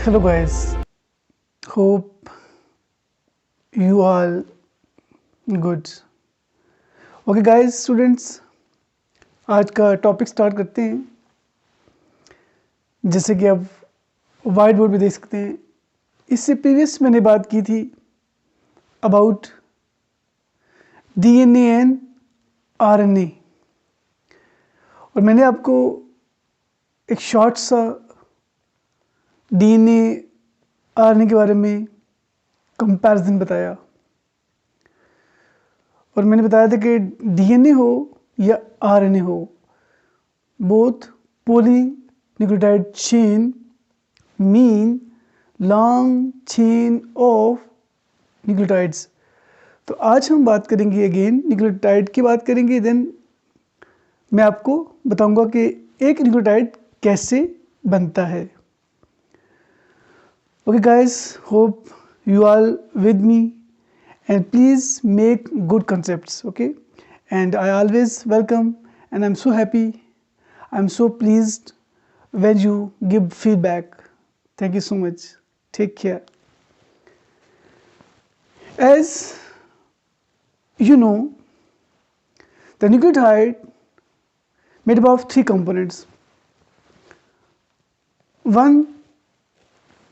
Hello guys, hope you all good. Okay guys, students, आज का topic start करते हैं। जैसे कि आप वाइट बोर्ड पे देख सकते हैं, इससे प्रीवियस मैंने बात की थी अबाउट डीएनए एंड आरएनए, और मैंने आपको एक शॉर्ट सा डीएनए आरएनए के बारे में कंपैरिजन बताया, और मैंने बताया था कि डीएनए हो या आरएनए हो, both polynucleotide chain mean long chain of nucleotides. तो आज हम बात करेंगे अगेन न्यूक्लियोटाइड की बात करेंगे, देन मैं आपको बताऊंगा कि एक न्यूक्लियोटाइड कैसे बनता है। Okay guys, hope you all with me and please make good concepts, okay? And I always welcome and I'm so happy, I'm so pleased when you give feedback. Thank you so much. Take care. As you know, the nucleotide made up of three components. One,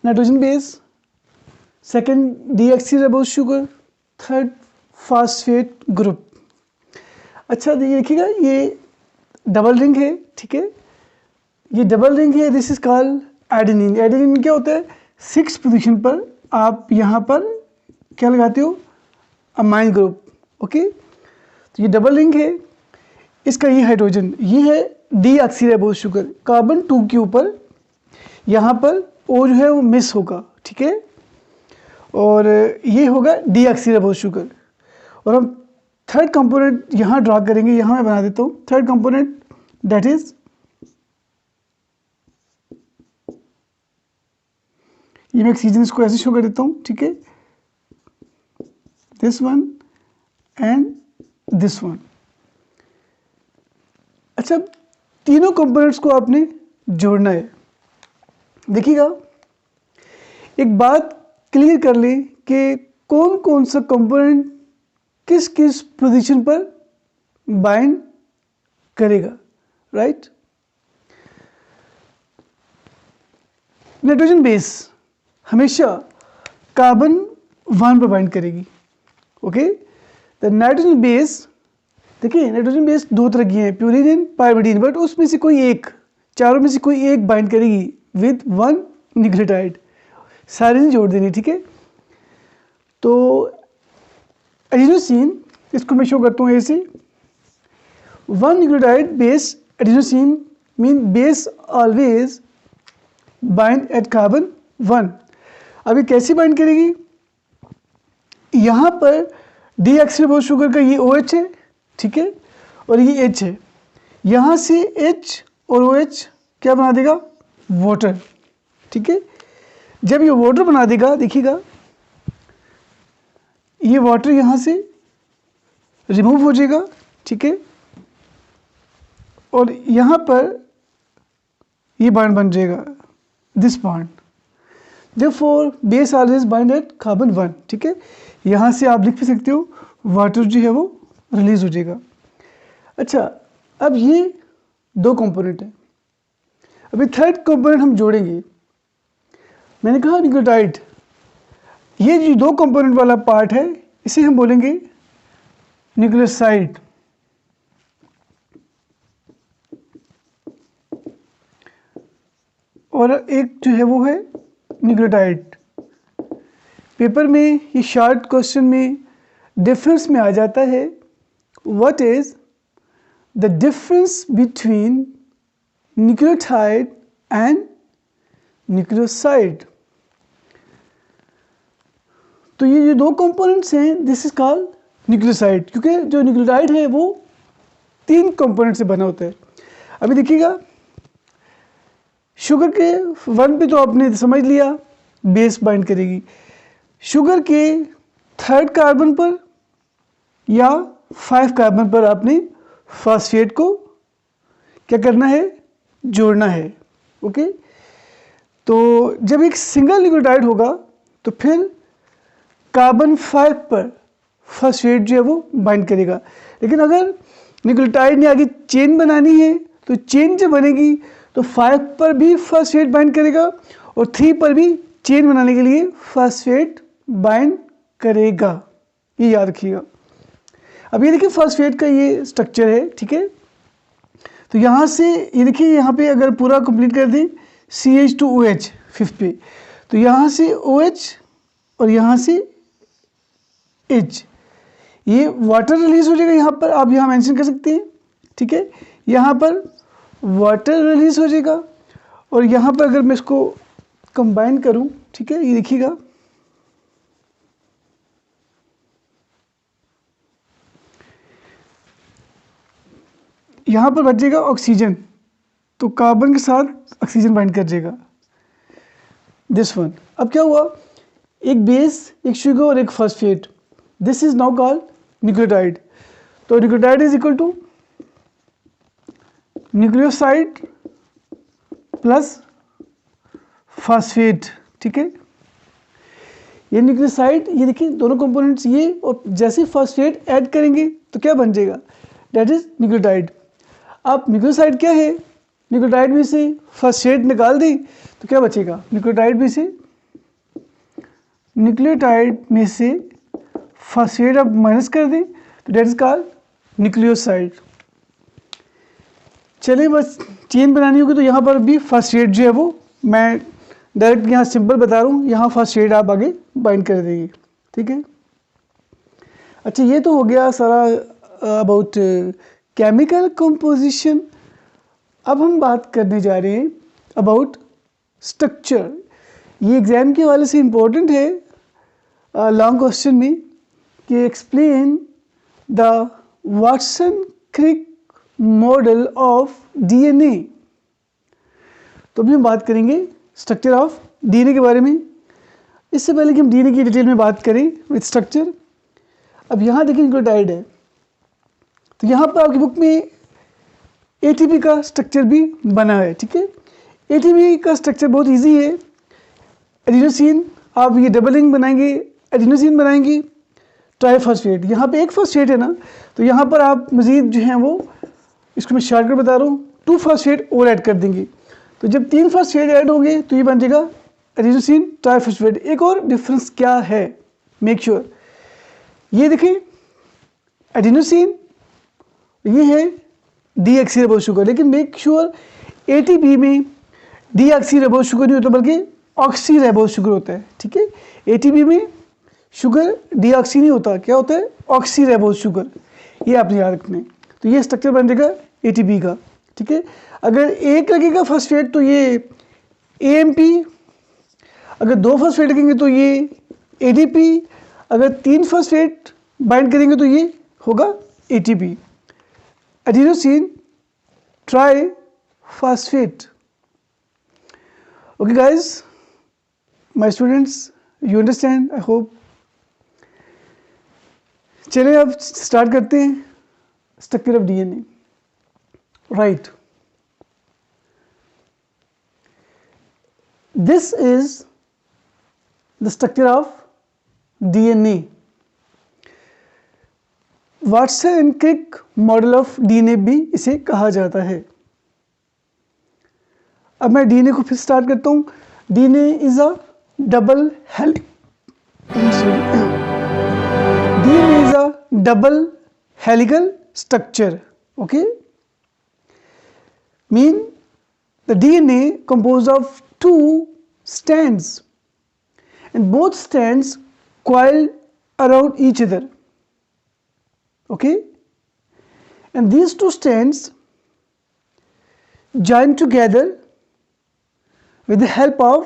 nitrogen base, second deoxyribose sugar, third phosphate group. अच्छा देखिएगा, ये double ring है, ठीक है, ये double ring है, this is called adenine. Adenine क्या होता है, 6 पोजीशन पर आप यहाँ पर क्या लगाते हो, अमाइन ग्रुप, ओके। तो ये डबल रिंग है, इसका ये हाइड्रोजन, ये है डीऑक्सीराइबोज शुगर, कार्बन 2 के ऊपर यहाँ पर ओ जो है वो मिस होगा, ठीक है, और ये होगा डीऑक्सीराइबोज शुगर। और हम थर्ड कंपोनेंट यहाँ ड्रा करेंगे, यहाँ मैं बना देता हूँ थर्ड कंपोनेंट, दैट इज ये मैं ऑक्सीजन इसको ऐसे शो कर देता हूँ, ठीक है, this one and this one. अच्छा, तीनों कंपोनेंट्स को आपने जोड़ना है। देखिएगा, एक बात क्लियर कर लें कि कौन कौन सा कंपोनेंट किस किस पोजीशन पर बाइंड करेगा, राइट। नाइट्रोजन बेस हमेशा कार्बन 1 पर बाइंड करेगी, ओके। द नाइट्रोजन बेस, देखिए नाइट्रोजन बेस 2 तरह की हैं, प्यूरिन एंड पाइरिमिडीन, बट उसमें से कोई एक, चारों में से कोई एक बाइंड करेगी विद 1 न्यूक्लियोटाइड, सारे ने जोड़ देनी, ठीक है। तो एडिनोसिन, इसको मैं शो करता हूँ ऐसे, 1 nucleotide base adenosine mean base always bind at carbon 1। अब ये कैसे बाइंड करेगी, यहाँ पर डीऑक्सीराइबोज शुगर का ये OH है, ठीक है, और ये H है, यहाँ से H और OH क्या बना देगा, वाटर, ठीक है। जब ये वाटर बना देगा, देखिएगा ये वाटर यहाँ से रिमूव हो जाएगा, ठीक है, और यहाँ पर ये बॉन्ड बन जाएगा, this bond, therefore base always bind at carbon 1, ठीक है। यहाँ से आप लिख भी सकते हो, वाटर जो है वो रिलीज हो जाएगा। अच्छा, अब ये 2 कंपोनेंट है, अभी थर्ड कंपोनेंट हम जोड़ेंगे। मैंने कहा न्यूक्लियोटाइड, ये जो 2 कंपोनेंट वाला पार्ट है इसे हम बोलेंगे न्यूक्लियोसाइड, और एक जो है वो है न्यूक्लियोटाइड। पेपर में ये शॉर्ट क्वेश्चन में डिफरेंस में आ जाता है, what is the difference between nucleotide and nucleoside. तो ये जो 2 कंपोनेंट्स हैं, दिस इज कॉल्ड न्यूक्लियोसाइड, क्योंकि जो न्यूक्लियोटाइड है वो 3 कंपोनेंट से बना होता है। अभी देखिएगा, शुगर के 1 पे तो आपने समझ लिया, बेस बाइंड करेगी, शुगर के 3rd कार्बन पर या 5 कार्बन पर आपने फास्फेट को क्या करना है, जोड़ना है, ओके। तो जब एक सिंगल न्यूक्लियोटाइड होगा तो फिर कार्बन 5 पर फॉस्फेट जो है वो बाइंड करेगा। लेकिन अगर न्यूक्लियोटाइड ने आगे चेन बनानी है तो चेन जब बनेगी तो 5 पर भी फॉस्फेट बाइंड करेगा और 3 पर भी चेन बनाने के लिए फॉस्फेट बाइंड करेगा, ये याद रखिएगा। अब ये देखिए फॉस्फेट का ये स्ट्रक्चर है, ठीक है। तो यहाँ से ये देखिए, यहाँ पे अगर पूरा कंप्लीट कर दें CH2OH 5 पे, तो यहाँ से OH और यहाँ से H, ये वाटर रिलीज हो जाएगा। यहाँ पर आप यहाँ मेंशन कर सकते हैं, ठीक है। यहाँ पर वाटर रिलीज हो जाएगा और यहाँ पर अगर मैं इसको कंबाइन करूँ, ठीक है, ये देखिएगा, यहाँ पर बचेगा ऑक्सीजन, तो कार्बन के साथ ऑक्सीजन बाइंड कर जाएगा, दिस वन। अब क्या हुआ, एक बेस, एक शुगर और एक phosphate, this is now called nucleotide. तो nucleotide is equal to nucleoside plus phosphate, ठीक है। ये न्यूक्लियोसाइड, ये देखिए दोनों कंपोनेंट्स ये, और जैसे फॉस्फेट ऐड करेंगे तो क्या बन जाएगा, दैट इज न्यूक्लियोटाइड। अब न्यूक्लियोसाइड क्या है, न्यूक्लियोटाइड में से फॉस्फेट निकाल दें तो क्या बचेगा, न्यूक्लियोटाइड में से फॉस्फेट आप माइनस कर दें तो दैट इज कॉल्ड न्यूक्लियोसाइड। चलिए, बस चेन बनानी होगी तो यहाँ पर भी फॉस्फेट जो है वो मैं डायरेक्ट यहाँ सिंपल बता रहा हूँ, यहाँ फॉस्फेट आप आगे बाइंड कर देंगे, ठीक है। अच्छा, ये तो हो गया सारा अबाउट केमिकल कंपोजिशन। अब हम बात करने जा रहे हैं अबाउट स्ट्रक्चर। ये एग्जाम के हवाले से इम्पोर्टेंट है, लॉन्ग क्वेश्चन में, कि explain the Watson Crick model of DNA. तो अभी हम बात करेंगे स्ट्रक्चर ऑफ डीएनए के बारे में। इससे पहले कि हम डीएनए की डिटेल में बात करें विद स्ट्रक्चर, अब यहाँ देखिए न्यूक्लियोटाइड है, तो यहाँ पर आपकी बुक में एटीपी का स्ट्रक्चर भी बना है, ठीक है। एटीपी का स्ट्रक्चर बहुत इजी है। एडिनोसिन, आप ये डबलिंग बनाएंगे, एडिनोसिन बनाएंगे, ट्राइफॉस्फेट, यहाँ पे एक फॉस्फेट है ना, तो यहाँ पर आप मज़ीद जो है वो, इसको मैं शॉर्टकट बता रहा हूँ, 2 फॉस्फेट और ऐड कर देंगे। तो जब 3 फॉस्फेट ऐड होंगे तो ये बन जाएगा एडिनोसिन ट्राइफॉस्फेट। एक और डिफरेंस क्या है, मेक श्योर, ये देखिए एडिनोसिन ये है डीऑक्सीराइबोज शुगर, लेकिन मेक श्योर एटीपी में डीऑक्सीराइबोज शुगर नहीं होता बल्कि ऑक्सीराइबोज शुगर होता है, ठीक है। एटीपी में शुगर डीऑक्सी नहीं होता, क्या होता है, ऑक्सीराइबोज शुगर, ये आपने याद रखना है। तो ये स्ट्रक्चर बन जाएगा एटीपी का, ठीक है। अगर एक लगेगा फॉस्फेट तो ये एएमपी, अगर 2 फॉस्फेट लगेंगे तो ये एडीपी, अगर 3 फॉस्फेट बाइंड करेंगे तो ये होगा ATP, adenosine triphosphate. Okay guys, my students, you understand, I hope. चलिए अब स्टार्ट करते हैं structure of DNA, right. This is the structure of DNA. Watson and Crick model of DNA भी इसे कहा जाता है। अब मैं डीएनए को फिर स्टार्ट करता हूँ। DNA is a double helical structure, okay. Mean the DNA composed of 2 strands and both strands coiled around each other, okay, and these 2 strands join together with the help of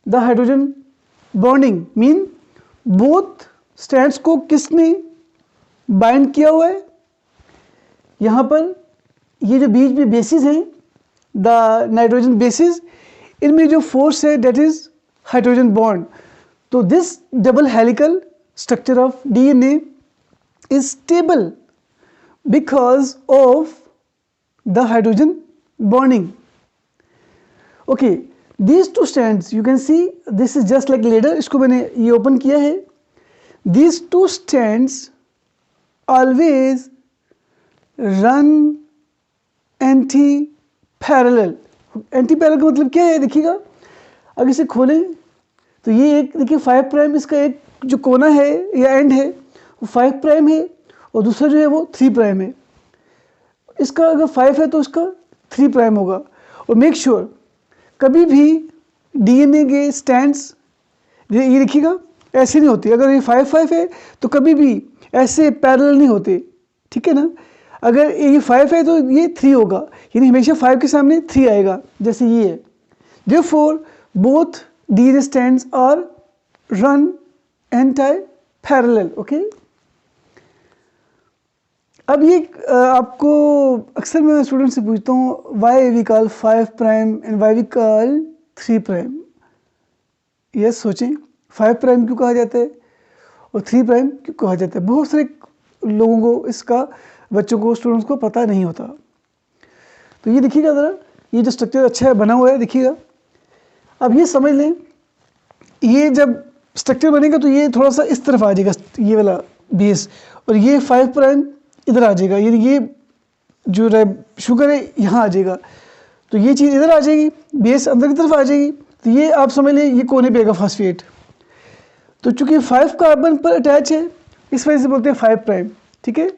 the hydrogen bonding. mean both strands को किसने bind किया हुआ है, यहाँ पर ये जो बीच में बेसिस हैं, द नाइट्रोजन बेसिस, इनमें जो फोर्स है डेट इज हाइड्रोजन बॉन्ड। तो this double helical structure of DNA is stable because of the hydrogen bonding, okay। These two stands you can see this is just like ladder, इसको मैंने ये open किया है। These two stands always run anti parallel. Anti parallel का मतलब क्या है देखिएगा, अगर इसे खोलें तो ये एक देखिए 5 प्राइम, इसका एक जो कोना है या एंड है वो 5 प्राइम है और दूसरा जो है वो 3 प्राइम है। इसका अगर 5 है तो इसका 3 प्राइम होगा। और मेक श्योर कभी भी डीएनए के स्टैंड्स ये देखिएगा ऐसे नहीं होते। अगर ये 5 है तो कभी भी ऐसे पैरेलल नहीं होते, ठीक है ना। अगर ये 5 है तो ये 3 होगा, यानी हमेशा 5 के सामने 3 आएगा, जैसे ये है। Therefore both DNA strands are run antiparallel. Okay, अब ये आपको अक्सर मैं स्टूडेंट से पूछता हूँ why we call 5 prime and why we call 3 prime. Yes, सोचें 5 प्राइम क्यों कहा जाता है और 3 प्राइम क्यों कहा जाता है। बहुत सारे लोगों को इसका, बच्चों को, स्टूडेंट्स को पता नहीं होता। तो ये देखिएगा ज़रा, ये जो स्ट्रक्चर अच्छा है बना हुआ है देखिएगा। अब ये समझ लें, ये जब स्ट्रक्चर बनेगा तो ये थोड़ा सा इस तरफ आ जाएगा, ये वाला बेस, और ये 5 प्राइम इधर आ जाएगा, यानी ये जो शुगर है यहाँ आ जाएगा। तो ये चीज़ इधर आ जाएगी, बेस अंदर की तरफ आ जाएगी। तो ये आप समझ लें ये कोने पे आएगा फॉस्फेट। तो चूंकि 5 कार्बन पर अटैच है इस वजह से बोलते हैं 5 प्राइम, ठीक है।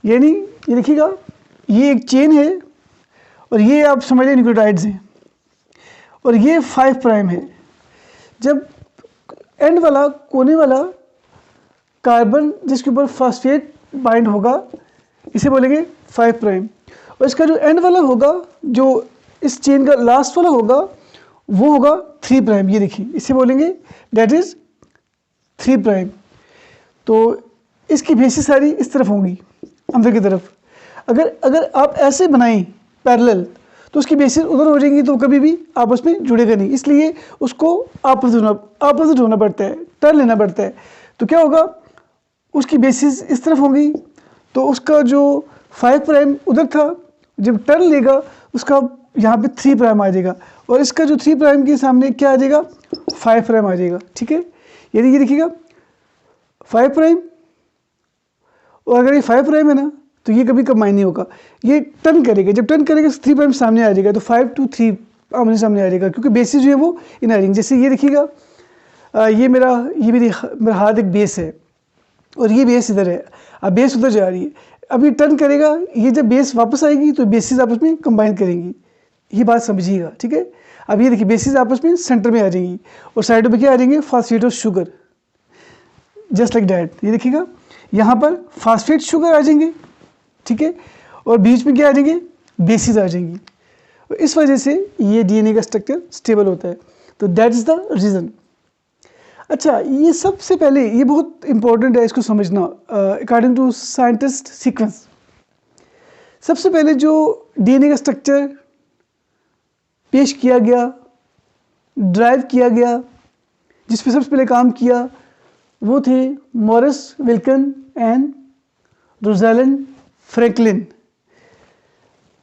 यानी ये देखिएगा ये एक चेन है और ये आप समझ लें न्यूक्लियोटाइड्स हैं और ये 5 प्राइम है। जब एंड वाला, कोने वाला कार्बन जिसके ऊपर फॉस्फेट बाइंड होगा इसे बोलेंगे 5 प्राइम, और इसका जो एंड वाला होगा, जो इस चेन का लास्ट वाला होगा, वो होगा 3 प्राइम। ये देखिए इसे बोलेंगे दैट इज 3 प्राइम। तो इसकी बेसिस सारी इस तरफ होंगी, अंदर की तरफ। अगर आप ऐसे बनाएं पैरेलल तो उसकी बेसिस उधर हो जाएंगी, तो कभी भी आपस में जुड़ेगा नहीं, इसलिए उसको अपोजिट होना पड़ता है, टर्न लेना पड़ता है। तो क्या होगा, उसकी बेसिस इस तरफ होंगी, तो उसका जो 5 प्राइम उधर था, जब टर्न लेगा उसका यहाँ पे 3 प्राइम आ जाएगा, और इसका जो 3 प्राइम के सामने क्या आ जाएगा, 5 प्राइम आ जाएगा, ठीक है। यानी ये देखिएगा 5 प्राइम, और अगर ये 5 प्राइम है ना तो ये कभी कंबाइन नहीं होगा, ये टर्न करेगा। जब टर्न करेगा 3 प्राइम सामने आ जाएगा, तो 5 to 3 आमने सामने आ जाएगा, क्योंकि बेसिस जो है वो इन आ जाएंगे। जैसे ये देखिएगा ये मेरा हाथ एक बेस है और ये बेस इधर है, अब बेस उधर जा रही है। अब ये टर्न करेगा, ये जब बेस वापस आएगी तो बेसिस आपस में कंबाइन करेंगी, ये बात समझिएगा, ठीक है। अब ये देखिए बेसिस आपस में सेंटर में आ जाएंगी और साइडों पे क्या आ जाएंगे, फॉस्फेट और शुगर, जस्ट लाइक दैट। ये देखिएगा यहाँ पर फॉस्फेट शुगर आ जाएंगे, ठीक है, और बीच में क्या आ जाएंगे, बेसिस आ जाएंगी। और इस वजह से ये डीएनए का स्ट्रक्चर स्टेबल होता है। तो दैट इज़ द रीज़न। अच्छा, ये सबसे पहले ये बहुत इंपॉर्टेंट है इसको समझना, अकॉर्डिंग टू साइंटिस्ट सीक्वेंस। सबसे पहले जो डीएनए का स्ट्रक्चर पेश किया गया, ड्राइव किया गया, जिस पे सबसे पहले काम किया वो थे Maurice Wilkins and Rosalind Franklin.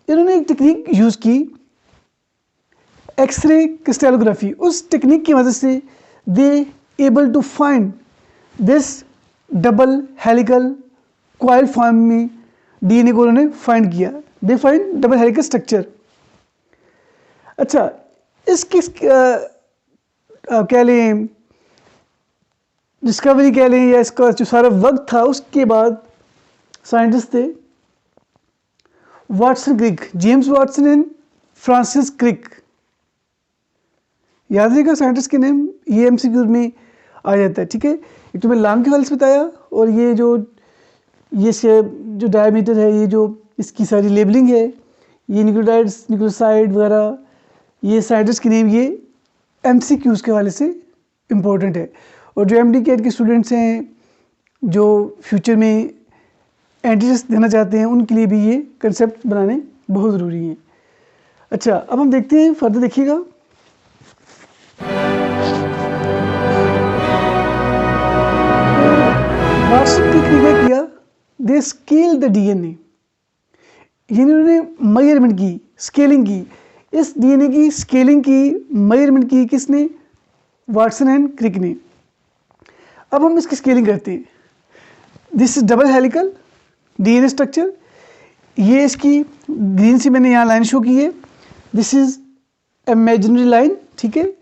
इन्होंने एक टेक्निक यूज़ की, एक्सरे क्रिस्टलोग्राफी। उस टेक्निक की मदद से they able to find this double helical coil form में डीएनए को उन्होंने फाइंड किया। They find double helical structure. अच्छा, इसकी कह लें डिस्कवरी कह लें, या इसका जो सारा वक्त था, उसके बाद साइंटिस्ट थे Watson Crick, James Watson and Francis Crick. याद रहेगा साइंटिस्ट के नेम, ये एमसीक्यू में आ जाता है, ठीक है। एक तो मैं लांग के हवाले से बताया, और ये जो डायमीटर है, ये जो इसकी सारी लेबलिंग है, ये न्यूक्लियोटाइड्स, न्यूक्लियोसाइड वगैरह, ये साइंटिस्ट के नेम ये एमसीक्यूज़ के हवाले से इम्पोर्टेंट है। और जो MD-CAT के स्टूडेंट्स हैं जो फ्यूचर में एंट्रेंस देना चाहते हैं, उनके लिए भी ये कंसेप्ट बनाने बहुत ज़रूरी हैं। अच्छा, अब हम देखते हैं फर्दर, देखिएगा। वाटसन क्रिक ने क्या किया, दे स्केल द डीएनए, यानी उन्होंने मेजरमेंट की, स्केलिंग की। इस डीएनए की स्केलिंग की, मेजरमेंट की किसने? वाटसन एंड क्रिक ने। अब हम इसकी स्केलिंग करते हैं। This is double helical DNA structure. ये इसकी ग्रीन सी मैंने यहाँ लाइन शो की है, दिस इज इमेजिनरी लाइन, ठीक है।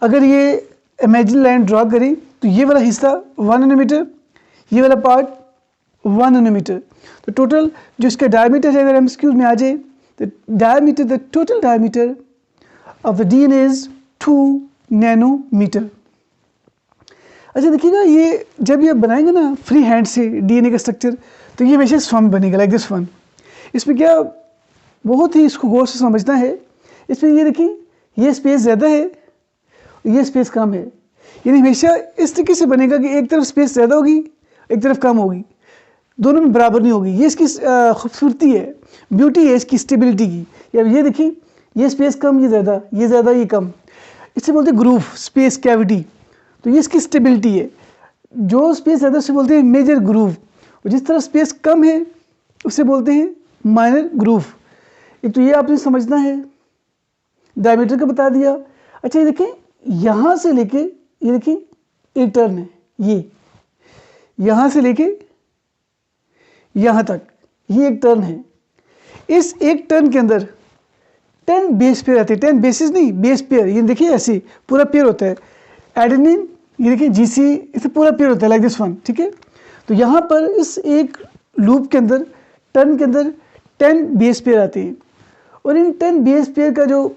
अगर ये इमेजिनरी लाइन ड्रॉ करें तो ये वाला हिस्सा 1 नैनोमीटर, ये वाला पार्ट 1 नैनोमीटर। तो टोटल जो इसका डायमीटर है, अगर एमसीक्यूज में आ जाए तो diameter, the total diameter of the DNA is 2 nanometre. अच्छा देखिएगा, ये जब ये बनाएंगे ना फ्री हैंड से डीएनए का स्ट्रक्चर, तो ये हमेशा स्वयं बनेगा लाइक दिस वन। इसमें क्या बहुत ही इसको गौर से समझना है। इसमें ये देखिए, ये स्पेस ज़्यादा है, ये स्पेस कम है, यानी हमेशा इस तरीके से बनेगा कि एक तरफ स्पेस ज़्यादा होगी, एक तरफ कम होगी, दोनों में बराबर नहीं होगी। ये इसकी खूबसूरती है, ब्यूटी है इसकी स्टेबिलिटी की। अब ये देखिए, ये स्पेस कम, ये ज़्यादा, ये कम, इसे बोलते हैं ग्रूव, स्पेस कैविटी। तो ये इसकी स्टेबिलिटी है। जो स्पेस ज़्यादा उसे बोलते हैं मेजर ग्रूव, और जिस तरह स्पेस कम है उसे बोलते हैं माइनर ग्रूव। एक तो ये आपने समझना है, डायमीटर का बता दिया। अच्छा ये देखें, यहाँ से लेके ये देखिए एक टर्न है, ये यहाँ से लेके यहाँ तक ये एक टर्न है। इस एक टर्न के अंदर 10 बेस पेयर आते हैं, 10 बेसिस नहीं, बेस पेयर। ये देखिए ऐसे पूरा पेयर होता है। एडेनिन, ये देखिए जीसी, इसे पूरा पेयर होता है लाइक दिस वन, ठीक है। तो यहाँ पर इस एक लूप के अंदर, टर्न के अंदर 10 बेस पेयर आते हैं, और इन 10 बेस पेयर का जो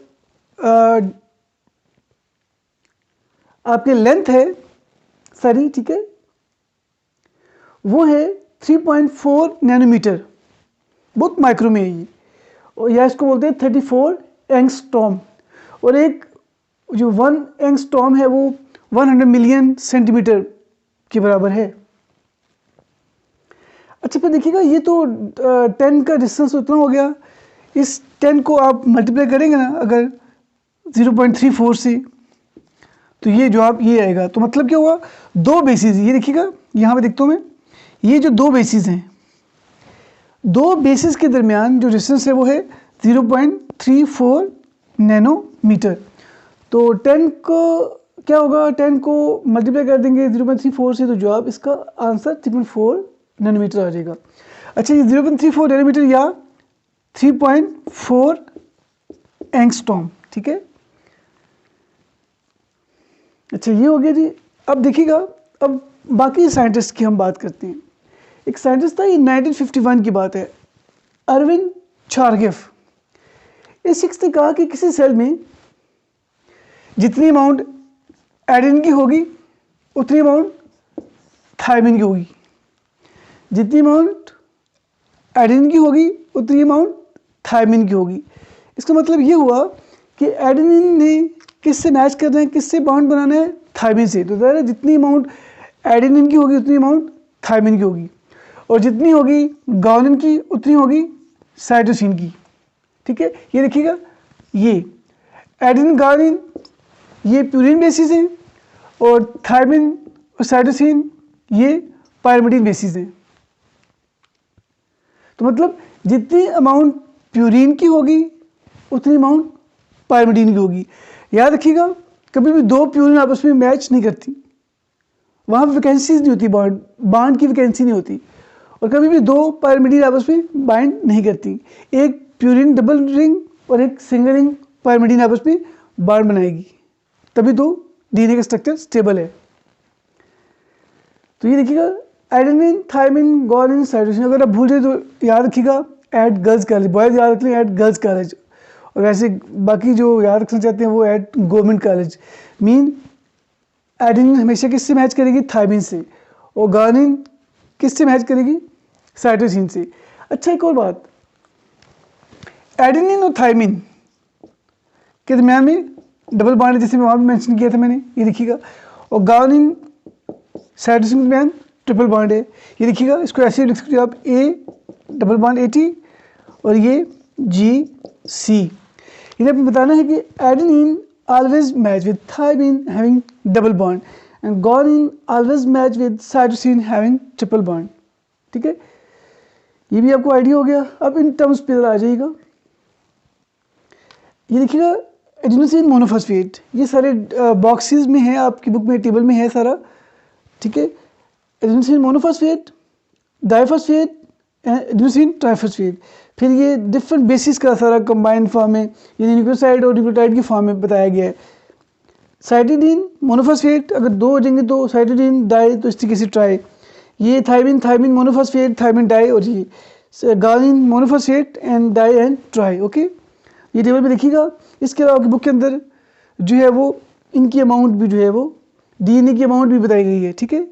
आपके लेंथ है सारी, ठीक है, वो है 3.4 नैनोमीटर, बहुत माइक्रो में है ये, और या इसको बोलते हैं 34 एंगस्ट्रॉम। और एक जो 1 एंगस्ट्रॉम है वो 100 मिलियन सेंटीमीटर के बराबर है। अच्छा फिर देखिएगा, ये तो 10 का डिस्टेंस उतना हो गया। इस 10 को आप मल्टीप्लाई करेंगे ना अगर 0.34 से, तो ये जवाब ये आएगा। तो मतलब क्या हुआ, 2 बेसिस, ये देखिएगा यहाँ पे देखता हूँ मैं, ये जो 2 बेसिस हैं, 2 बेसिस के दरमियान जो डिस्टेंस है वो है 0.34 नैनोमीटर। तो 10 को क्या होगा, 10 को मल्टीप्लाई कर देंगे 0.34 से, तो जवाब इसका आंसर 3.4 नैनोमीटर आ जाएगा। अच्छा ये 0.34 नैनोमीटर या 3.4 एंगस्ट्रॉम, ठीक है। अच्छा ये हो गया जी। अब देखिएगा, अब बाकी साइंटिस्ट की हम बात करते हैं। एक साइंटिस्ट था, ये 1951 की बात है, अरविंद चारगेफ। इस शख्स ने कहा कि किसी सेल में जितनी अमाउंट एडेनिन की होगी उतनी अमाउंट थायमिन की होगी, जितनी अमाउंट एडेनिन की होगी उतनी अमाउंट थायमिन की होगी। इसका मतलब ये हुआ कि एडेनिन ने किससे मैच करना है, किससे बॉन्ड बनाना है, थायमिन से। तो ज़रा जितनी अमाउंट एडेनिन की होगी उतनी अमाउंट थायमिन की होगी, और जितनी होगी गायनिन की उतनी होगी साइटोसिन की, ठीक है। ये देखिएगा, ये एडेनिन गायनिन ये प्यूरिन बेसिस हैं, और थायमिन और साइटोसिन ये पायरिमिडीन बेसिस हैं। तो मतलब जितनी अमाउंट प्यूरिन की होगी उतनी अमाउंट पायरिमिडीन की होगी। याद रखिएगा, कभी भी 2 प्यूरिन आपस में मैच नहीं करती, वहाँ वैकेंसीज नहीं होती, बॉन्ड की वैकेंसी नहीं होती। और कभी भी 2 पायरिमिडीन आपस में बाइंड नहीं करती। एक प्यूरिन डबल रिंग और एक सिंगल रिंग पायरिमिडीन आपस में बॉन्ड बनाएगी, तभी तो डीएनए का स्ट्रक्चर स्टेबल है। तो ये देखिएगा, एडेनिन, थायमिन, गायनिन, साइटोसिन। अगर आप भूल जाए तो याद रखिएगा एट गर्ल्स कॉलेज, बॉयज याद रख लें एट गर्ल्स कॉलेज, और वैसे बाकी जो याद रखना चाहते हैं वो eight government college. Mean adenine हमेशा किससे मैच करेगी, थायमिन से, और गायनिन किससे मैच करेगी, साइटोसिन से। अच्छा एक और बात, एडेनिन और थायमिन के दरमियान में डबल बॉन्ड, जैसे मैं वहाँ भी मेंशन किया था मैंने, ये देखिएगा, और गायनिन साइटोसिन के दरमियान ट्रिपल बॉन्ड है। ये देखिएगा, इसको ऐसे लिख सकते हो आप, ए डबल बॉन्ड AT और ये GC। इन्हें आपको बताना है कि adenine always match with thymine having double bond and guanine always match with cytosine having triple bond, ठीक है। ये भी आपको आइडिया हो गया। अब इन टर्म्स पे आ जाइएगा। ये देखिएगा एडेनोसिन मोनोफॉस्फेट, ये सारे बॉक्सेस में है, आपकी बुक में टेबल में है सारा, ठीक है। Adenosine monophosphate, diphosphate, adenosine triphosphate, फिर ये डिफरेंट बेसिस का सारा कंबाइंड फॉर्म है, यानी न्यूक्लियोसाइड और न्यूक्लियोटाइड की फॉर्म में बताया गया है। साइटिडीन मोनोफॉस्फेट, अगर दो हो जाएंगे तो साइटिडीन डाई, तो इस तरीके से ट्राई। ये थायमिन मोनोफॉस्फेट, थायमिन डाई, और ये गालिन monophosphate and di and tri. Okay, ये टेबल में देखिएगा। इसके अलावा आपकी बुक के अंदर जो है वो इनकी अमाउंट भी जो है वो डीएनए की अमाउंट भी बताई गई है, ठीक है।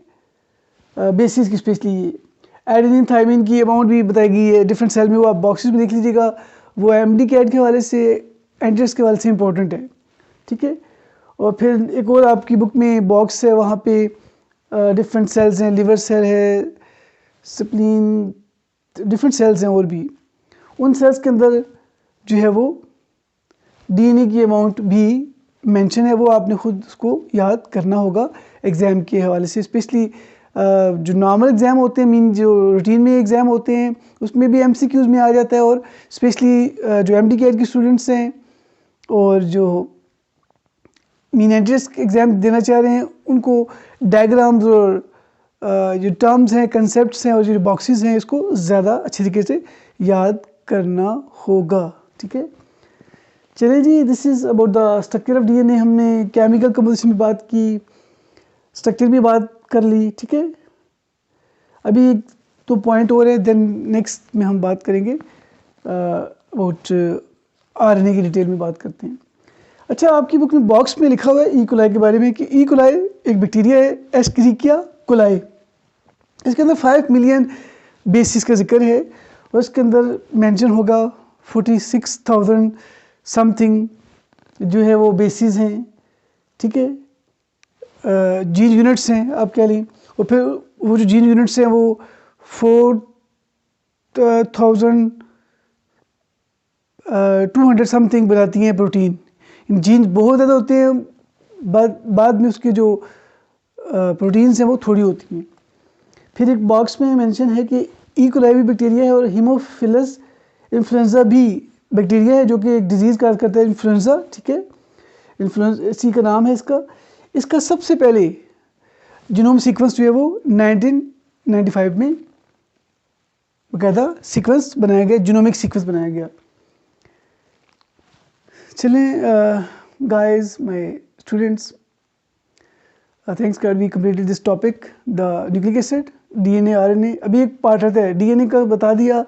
बेसिस की स्पेशली ये एडेनिन थायमिन की अमाउंट भी बताई गई है डिफरेंट सेल में, वो आप बॉक्सेस में देख लीजिएगा। वो एमडी कैट के हवाले से, एंट्रेस के हवाले से इंपॉर्टेंट है, ठीक है। और फिर एक और आपकी बुक में बॉक्स है, वहाँ पे डिफरेंट सेल्स हैं, लिवर सेल है, स्प्लीन, डिफरेंट सेल्स हैं और भी। उन सेल्स के अंदर जो है वो डीएनए की अमाउंट भी मेंशन है, वो आपने खुद उसको याद करना होगा एग्ज़ाम के हवाले से। स्पेशली जो नॉर्मल एग्ज़ाम होते हैं, मीन जो रूटीन में एग्ज़ाम होते हैं, उसमें भी एमसीक्यूज़ में आ जाता है। और स्पेशली जो एमडी कैट के स्टूडेंट्स हैं और जो मीन एंट्रेंस एग्ज़ाम देना चाह रहे हैं, उनको डायग्राम्स और जो टर्म्स हैं, कंसेप्ट्स हैं और जो बॉक्सेस हैं, इसको ज़्यादा अच्छे तरीके से याद करना होगा, ठीक है। चलिए जी, this is about the structure of DNA. हमने केमिकल कंपोजिशन में बात की, स्ट्रक्चर भी बात कर ली, ठीक है। अभी तो पॉइंट और है, देन नेक्स्ट में हम बात करेंगे अबाउट आरएनए की डिटेल में बात करते हैं। अच्छा, आपकी बुक में बॉक्स में लिखा हुआ है ई कोलाई के बारे में कि ई कोलाई एक बैक्टीरिया है, एस्क्रिकिया कोलाई। इसके अंदर 5 मिलियन बेसिस का जिक्र है और इसके अंदर मेंशन होगा 46,000 समथिंग जो है वो बेसिस हैं, ठीक है। जीन यूनिट्स हैं आप कह लें, और फिर वो जो जीन यूनिट्स हैं वो 4,200 समथिंग बनाती हैं प्रोटीन। इन जीन्स बहुत ज़्यादा होते हैं, बाद में उसके जो प्रोटीन्स हैं वो थोड़ी होती हैं। फिर एक बॉक्स में मेंशन है कि ई कोलाई भी बैक्टीरिया है और हीमोफिलस इन्फ्लुएंजा भी बैक्टीरिया है, जो कि एक डिजीज़ का करता है, इन्फ्लुएंजा, ठीक है। इन्फ्लुएंजा इसी का नाम है इसका। इसका सबसे पहले जीनोम सीक्वेंस जो है वो 1995 में बाकायदा सीक्वेंस बनाया गया, जीनोमिक सीक्वेंस बनाया गया। चलें guys, my students, thanks God we completed this topic, the nucleic acid, DNA, RNA। अभी एक पार्ट रहता है, DNA का बता दिया,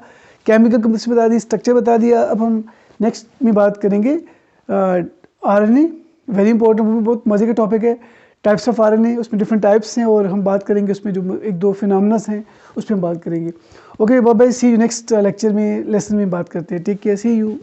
केमिकल कंपोजिशन बता दी, स्ट्रक्चर बता दिया। अब हम नेक्स्ट में बात करेंगे RNA, वेरी इंपॉर्टेंट, बहुत मज़े का टॉपिक है। टाइप्स ऑफ RNA, उसमें डिफरेंट टाइप्स हैं और हम बात करेंगे उसमें जो एक दो फिनोमेनस हैं उस पर हम बात करेंगे। Okay, bye bye, see you next lecture में, लेसन में बात करते हैं। Take care, see you.